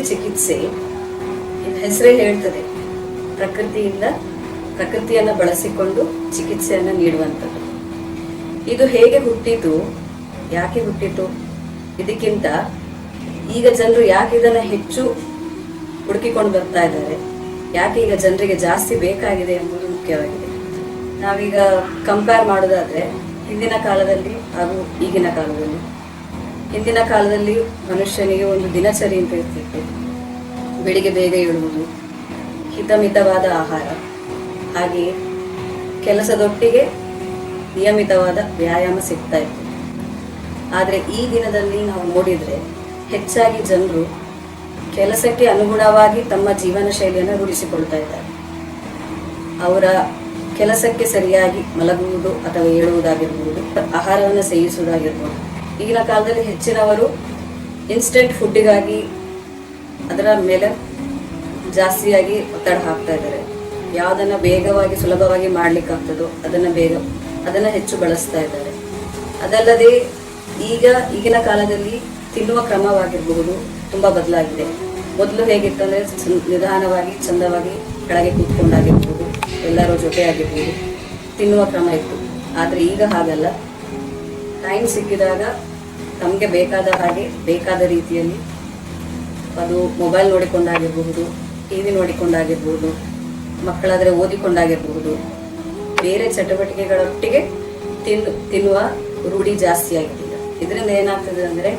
ಚಿಕಿತ್ಸೆ ಹೆಸರೇ ಹೇಳ್ತದೆ, ಪ್ರಕೃತಿಯನ್ನು ಬಳಸಿಕೊಂಡು ಚಿಕಿತ್ಸೆಯನ್ನು ನೀಡುವಂಥದ್ದು. ಇದು ಹೇಗೆ ಹುಟ್ಟಿತು, ಯಾಕೆ ಹುಟ್ಟಿತು, ಇದಕ್ಕಿಂತ ಈಗ ಜನರು ಯಾಕೆ ಇದನ್ನು ಹೆಚ್ಚು ಹುಡುಕಿಕೊಂಡು ಬರ್ತಾ ಇದ್ದಾರೆ, ಯಾಕೆ ಈಗ ಜನರಿಗೆ ಜಾಸ್ತಿ ಬೇಕಾಗಿದೆ ಎಂಬುದು ಮುಖ್ಯವಾಗಿದೆ. ನಾವೀಗ ಕಂಪೇರ್ ಮಾಡೋದಾದ್ರೆ ಹಿಂದಿನ ಕಾಲದಲ್ಲಿ ಹಾಗೂ ಈಗಿನ ಕಾಲದಲ್ಲಿ, ಹಿಂದಿನ ಕಾಲದಲ್ಲಿ ಮನುಷ್ಯನಿಗೆ ಒಂದು ದಿನಚರಿ ಅಂತ ಇರ್ತಿತ್ತು. ಬೆಳಿಗ್ಗೆ ಬೇಗ ಏಳುವುದು, ಹಿತಮಿತವಾದ ಆಹಾರ, ಹಾಗೆಯೇ ಕೆಲಸದೊಟ್ಟಿಗೆ ನಿಯಮಿತವಾದ ವ್ಯಾಯಾಮ ಸಿಗ್ತಾ ಇತ್ತು. ಆದರೆ ಈ ದಿನದಲ್ಲಿ ನಾವು ನೋಡಿದರೆ ಹೆಚ್ಚಾಗಿ ಜನರು ಕೆಲಸಕ್ಕೆ ಅನುಗುಣವಾಗಿ ತಮ್ಮ ಜೀವನ ಶೈಲಿಯನ್ನು ರೂಢಿಸಿಕೊಳ್ತಾ ಇದ್ದಾರೆ. ಅವರ ಕೆಲಸಕ್ಕೆ ಸರಿಯಾಗಿ ಮಲಗುವುದು ಅಥವಾ ಏಳುವುದಾಗಿರ್ಬೋದು, ಆಹಾರವನ್ನು ಸೇವಿಸುವುದಾಗಿರ್ಬೋದು. ಈಗಿನ ಕಾಲದಲ್ಲಿ ಹೆಚ್ಚಿನವರು ಇನ್ಸ್ಟೆಂಟ್ ಫುಡ್ಡಿಗಾಗಿ ಅದರ ಮೇಲೆ ಜಾಸ್ತಿಯಾಗಿ ಒತ್ತಡ ಹಾಕ್ತಾ ಇದ್ದಾರೆ. ಯಾವುದನ್ನು ಬೇಗವಾಗಿ ಸುಲಭವಾಗಿ ಮಾಡ್ಲಿಕ್ಕಾಗ್ತದೋ ಅದನ್ನು ಹೆಚ್ಚು ಬಳಸ್ತಾ ಇದ್ದಾರೆ. ಅದಲ್ಲದೆ ಈಗಿನ ಕಾಲದಲ್ಲಿ ತಿನ್ನುವ ಕ್ರಮವಾಗಿರಬಹುದು ತುಂಬ ಬದಲಾಗಿದೆ. ಮೊದಲು ಹೇಗಿತ್ತಂದರೆ ನಿಧಾನವಾಗಿ ಚಂದವಾಗಿ ಕೆಳಗೆ ಕೂತ್ಕೊಂಡಾಗಿರ್ಬೋದು, ಎಲ್ಲರೂ ಜೊತೆ ಆಗಿರ್ಬೋದು, ತಿನ್ನುವ ಕ್ರಮ ಇತ್ತು. ಆದರೆ ಈಗ ಹಾಗಲ್ಲ. ಟೈಮ್ ಸಿಕ್ಕಿದಾಗ ತಮಗೆ ಬೇಕಾದ ಹಾಗೆ ಬೇಕಾದ ರೀತಿಯಲ್ಲಿ, ಅದು ಮೊಬೈಲ್ ನೋಡಿಕೊಂಡಾಗಿರ್ಬಹುದು, ಟಿ ವಿ ನೋಡಿಕೊಂಡಾಗಿರ್ಬೋದು, ಮಕ್ಕಳಾದರೆ ಓದಿಕೊಂಡಾಗಿರ್ಬಹುದು, ಬೇರೆ ಚಟುವಟಿಕೆಗಳೊಟ್ಟಿಗೆ ತಿನ್ನುವ ರೂಢಿ ಜಾಸ್ತಿ ಆಗಿದೆ. ಇದರಿಂದ ಏನಾಗ್ತದೆ ಅಂದರೆ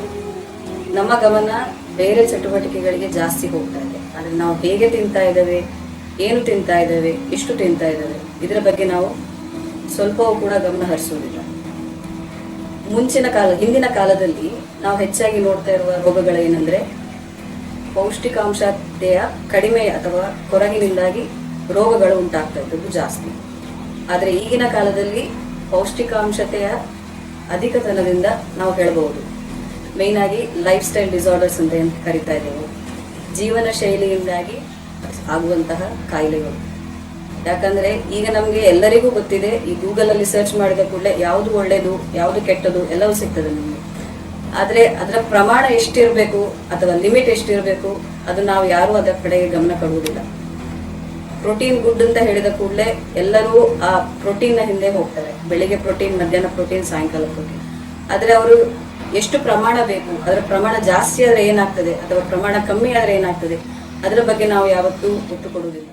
ನಮ್ಮ ಗಮನ ಬೇರೆ ಚಟುವಟಿಕೆಗಳಿಗೆ ಜಾಸ್ತಿ ಹೋಗ್ತಾ ಇದೆ. ಆದರೆ ನಾವು ಹೇಗೆ ತಿಂತಾ ಇದ್ದೇವೆ, ಏನು ತಿಂತಾ ಇದ್ದೇವೆ, ಎಷ್ಟು ತಿಂತಾ ಇದ್ದೇವೆ, ಇದರ ಬಗ್ಗೆ ನಾವು ಸ್ವಲ್ಪವೂ ಕೂಡ ಗಮನ ಹರಿಸುವುದಿಲ್ಲ. ಹಿಂದಿನ ಕಾಲದಲ್ಲಿ ನಾವು ಹೆಚ್ಚಾಗಿ ನೋಡ್ತಾ ಇರುವ ರೋಗಗಳೇನೆಂದರೆ ಪೌಷ್ಟಿಕಾಂಶತೆಯ ಕಡಿಮೆ ಅಥವಾ ಕೊರಗಿನಿಂದಾಗಿ ರೋಗಗಳು ಉಂಟಾಗ್ತಾ ಇದ್ದದ್ದು ಜಾಸ್ತಿ. ಆದರೆ ಈಗಿನ ಕಾಲದಲ್ಲಿ ಪೌಷ್ಟಿಕಾಂಶತೆಯ ಅಧಿಕತನದಿಂದ ನಾವು ಹೇಳಬಹುದು, ಮೇಯ್ನಾಗಿ ಲೈಫ್ ಸ್ಟೈಲ್ ಡಿಸಾರ್ಡರ್ಸ್ ಅಂತ ಏನು ಕರಿತಾ ಇದ್ದೇವೆ, ಜೀವನ ಶೈಲಿಯಿಂದಾಗಿ ಆಗುವಂತಹ ಕಾಯಿಲೆಗಳು. ಯಾಕಂದರೆ ಈಗ ನಮಗೆ ಎಲ್ಲರಿಗೂ ಗೊತ್ತಿದೆ, ಈ ಗೂಗಲಲ್ಲಿ ಸರ್ಚ್ ಮಾಡಿದ ಕೂಡಲೇ ಯಾವುದು ಒಳ್ಳೆಯದು ಯಾವುದು ಕೆಟ್ಟದು ಎಲ್ಲವೂ ಸಿಗ್ತದೆ ನಮಗೆ. ಆದರೆ ಅದರ ಪ್ರಮಾಣ ಎಷ್ಟಿರಬೇಕು ಅಥವಾ ಲಿಮಿಟ್ ಎಷ್ಟಿರಬೇಕು ಅದು ನಾವು ಯಾರೂ ಅದರ ಕಡೆಗೆ ಗಮನ ಕೊಡುವುದಿಲ್ಲ. ಪ್ರೋಟೀನ್ ಗುಡ್ ಅಂತ ಹೇಳಿದ ಕೂಡಲೇ ಎಲ್ಲರೂ ಆ ಪ್ರೋಟೀನ್ನ ಹಿಂದೆ ಹೋಗ್ತಾರೆ. ಬೆಳಿಗ್ಗೆ ಪ್ರೋಟೀನ್, ಮಧ್ಯಾಹ್ನ ಪ್ರೋಟೀನ್, ಸಾಯಂಕಾಲ ಪ್ರೋಟೀನ್. ಆದರೆ ಅವರು ಎಷ್ಟು ಪ್ರಮಾಣ ಬೇಕು, ಅದರ ಪ್ರಮಾಣ ಜಾಸ್ತಿ ಆದರೆ ಏನಾಗ್ತದೆ ಅಥವಾ ಪ್ರಮಾಣ ಕಮ್ಮಿ ಆದರೆ ಏನಾಗ್ತದೆ ಅದರ ಬಗ್ಗೆ ನಾವು ಯಾವತ್ತೂ ಒತ್ತು ಕೊಡುವುದಿಲ್ಲ.